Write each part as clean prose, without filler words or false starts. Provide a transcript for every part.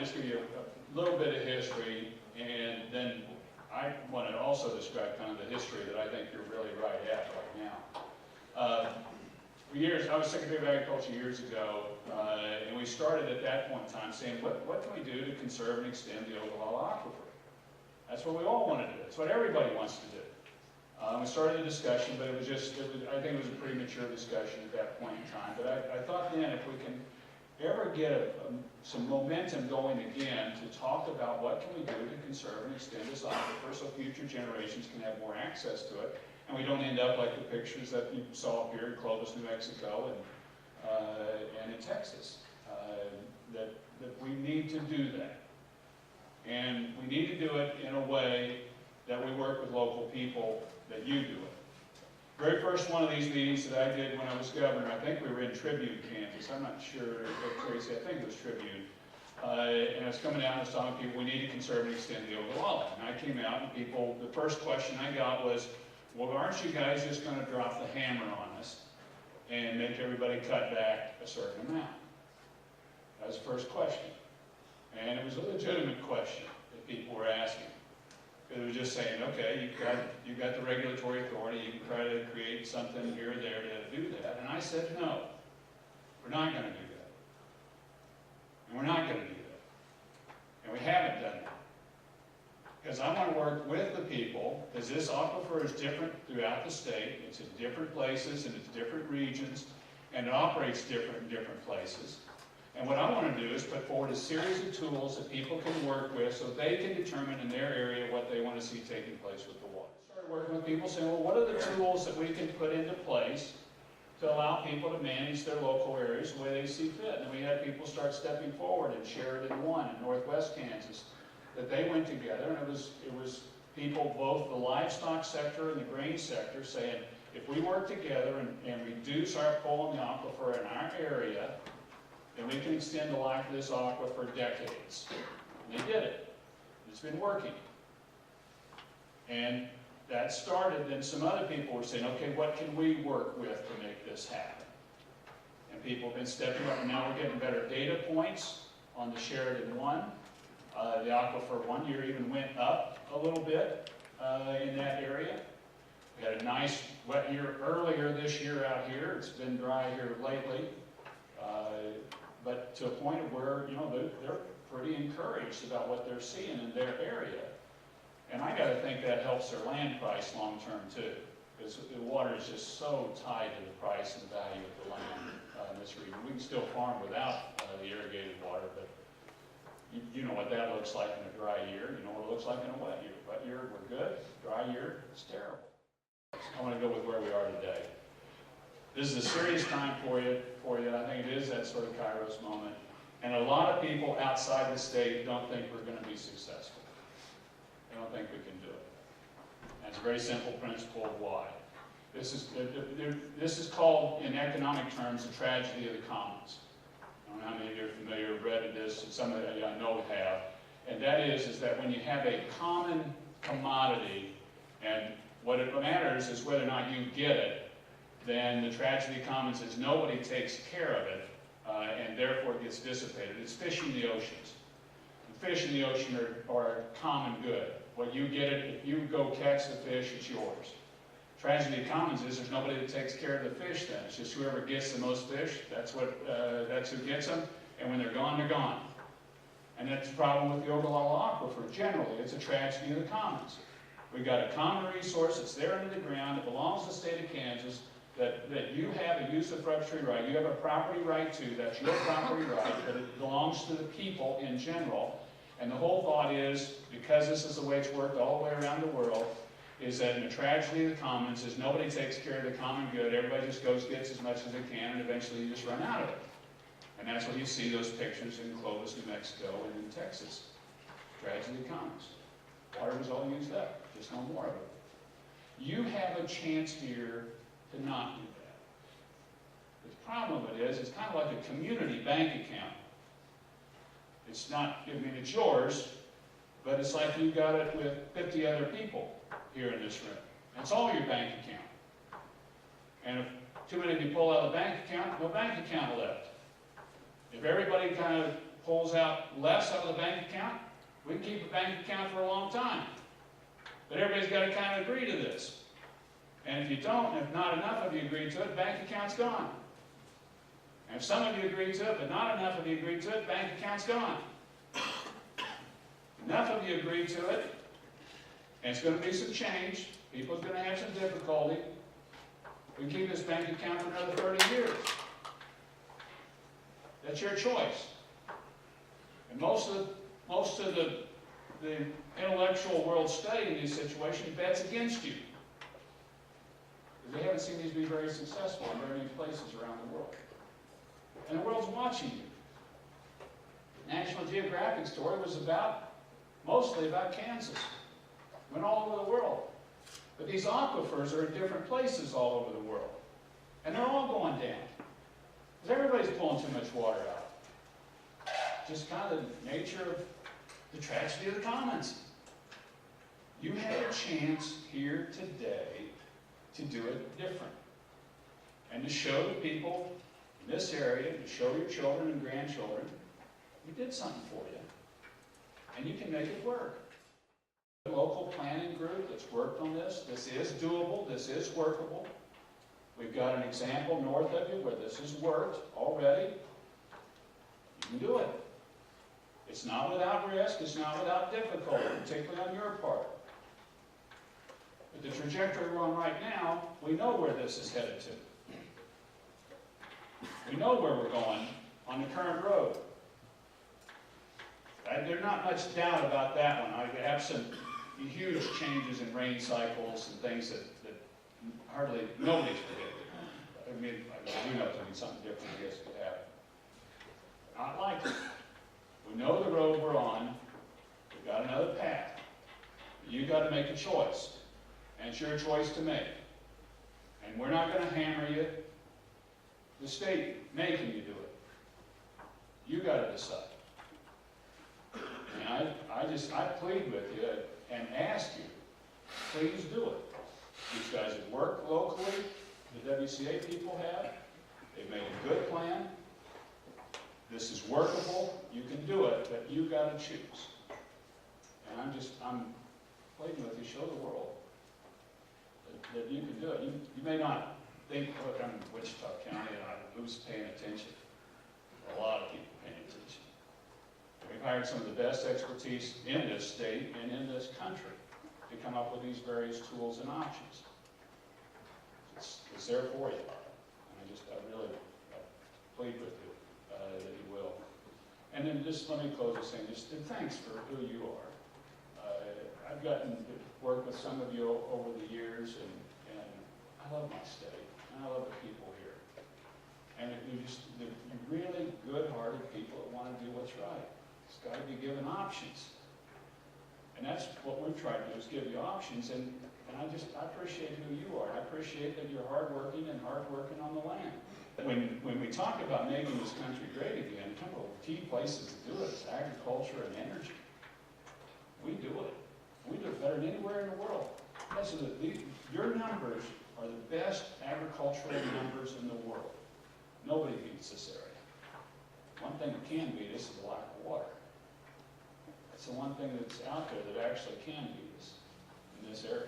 just give you a little bit of history, and then I want to also describe kind of the history that I think you're really right at right now. For years, I was Secretary of Agriculture years ago, and we started at that point in time saying, what can we do to conserve and extend the Ogallala Aquifer? That's what we all want to do. That's what everybody wants to do. We started a discussion, but I think it was a premature discussion at that point in time. But I thought then if we can ever get some momentum going again to talk about what can we do to conserve and extend this aquifer so future generations can have more access to it, and we don't end up like the pictures that you saw up here in Clovis, New Mexico, and in Texas. That we need to do that. And we need to do it in a way that we work with local people, that you do it. Very first one of these meetings that I did when I was governor, I think we were in Tribune, Kansas. I'm not sure, Tracy, I think it was Tribune. And I was coming out and I was telling people we need to conserve and extend the Ogallala. And I came out and people, the first question I got was, well, aren't you guys just going to drop the hammer on us and make everybody cut back a certain amount? That was the first question. And it was a legitimate question that people were asking. It was just saying, okay, you've got the regulatory authority, you can try to create something here or there to do that. And I said, no, we're not going to do that. And we're not going to do that. And we haven't done that. Because I want to work with the people, because this aquifer is different throughout the state. It's in different places and it's different regions, and it operates different in different places. And what I want to do is put forward a series of tools that people can work with so they can determine in their area what they want to see taking place with the water. I started working with people saying, well, what are the tools that we can put into place to allow people to manage their local areas the way they see fit? And we had people start stepping forward in Sheridan 1 in northwest Kansas, that they went together, and it was people, both the livestock sector and the grain sector, saying, if we work together and reduce our pull in the aquifer in our area, then we can extend the life of this aquifer for decades. And they did it. It's been working. And that started, then some other people were saying, okay, what can we work with to make this happen? And people have been stepping up, and now we're getting better data points on the Sheridan 1. The aquifer 1 year even went up a little bit in that area. We had a nice wet year earlier this year out here. It's been dry here lately. But to a point of where, you know, they're pretty encouraged about what they're seeing in their area. And I got to think that helps their land price long term too, because the water is just so tied to the price and value of the land in this region. We can still farm without the irrigated water, but you know what that looks like in a dry year. You know what it looks like in a wet year. Wet year, we're good. Dry year, it's terrible. I want to go with where we are today. This is a serious time for you. I think it is that sort of Kairos moment. And a lot of people outside the state don't think we're going to be successful. They don't think we can do it. And it's a very simple principle of why. This is called, in economic terms, the tragedy of the commons. I don't know how many of you are familiar with read this, and some of you I know have. And that is that when you have a common commodity, and what it matters is whether or not you get it, then the tragedy of commons is nobody takes care of it, and therefore it gets dissipated. It's fish in the oceans. The fish in the ocean are a common good. What you get it, if you go catch the fish, it's yours. Tragedy of commons is there's nobody that takes care of the fish then. It's just whoever gets the most fish, that's who gets them, and when they're gone, they're gone. And that's the problem with the Ogallala Aquifer. Generally, it's a tragedy of the commons. We've got a common resource that's there under the ground. It belongs to the state of Kansas. That you have a usufructuary right. You have a property right too. That's your property right, but it belongs to the people in general. And the whole thought is, because this is the way it's worked all the way around the world, is that in the tragedy of the commons is nobody takes care of the common good. Everybody just gets as much as they can, and eventually you just run out of it. And that's what you see those pictures in Clovis, New Mexico, and in Texas. Tragedy of the commons. Water was all used up. Just no more of it. You have a chance here to not do that. The problem with it is, it's kind of like a community bank account. It's not, I mean, it's yours, but it's like you got it with 50 other people here in this room. And it's all your bank account. And if too many of you pull out of the bank account, no bank account left. If everybody kind of pulls out less out of the bank account, we can keep a bank account for a long time. But everybody's got to kind of agree to this. And if you don't, if not enough of you agree to it, bank account's gone. And if some of you agree to it, but not enough of you agree to it, bank account's gone. Enough of you agree to it, and it's going to be some change. People's going to have some difficulty. We can keep this bank account for another 30 years. That's your choice. And most of the intellectual world studying these situations bets against you. Because they haven't seen these be very successful in very many places around the world. And the world's watching you. The National Geographic story was mostly about Kansas. It went all over the world. But these aquifers are in different places all over the world. And they're all going down. Because everybody's pulling too much water out. Just kind of the nature of the tragedy of the commons. You have a chance here today to do it different. And to show the people in this area, to show your children and grandchildren, we did something for you. And you can make it work. The local planning group that's worked on this is doable, this is workable. We've got an example north of you where this has worked already. You can do it. It's not without risk, it's not without difficulty, particularly on your part. But the trajectory we're on right now, we know where this is headed to. We know where we're going on the current road. There's not much doubt about that one. I have some huge changes in rain cycles and things that hardly nobody's predicted. I mean, I do know it's going to be something different, I guess, could happen. Not likely. We know the road we're on. We've got another path. You've got to make a choice. And it's your choice to make. And we're not going to hammer you. The state making you do it. You got to decide. And I plead with you and ask you, please do it. These guys have worked locally, the WCA people have. They've made a good plan. This is workable. You can do it, but you've got to choose. And I'm pleading with you, show the world that you can do it. You may not think, look, I'm in Wichita County and who's paying attention? A lot of people paying attention. We've hired some of the best expertise in this state and in this country to come up with these various tools and options. It's there for you. And I really plead with you that you will. And then just let me close by saying thanks for who you are. I've gotten to work with some of you over the years, and I love my state, and I love the people here. And you're really good-hearted people that want to do what's right. It's got to be given options. And that's what we've tried to do, is give you options. And I appreciate who you are. I appreciate that you're hardworking and hardworking on the land. When we talk about making this country great again, a couple of key places to do it is agriculture and energy. We do it. We do it better than anywhere in the world. Your numbers are the best agricultural numbers in the world. Nobody beats this area. One thing that can beat us is the lack of water. That's the one thing that's out there that actually can beat us in this area.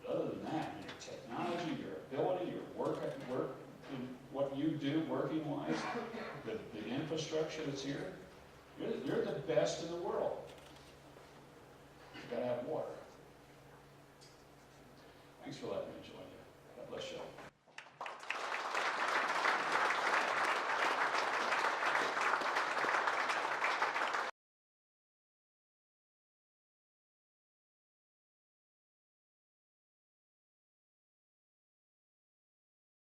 But other than that, your technology, your ability, your work, what you do working-wise, the infrastructure that's here, you're the best in the world. You've got to have water. Thanks for letting me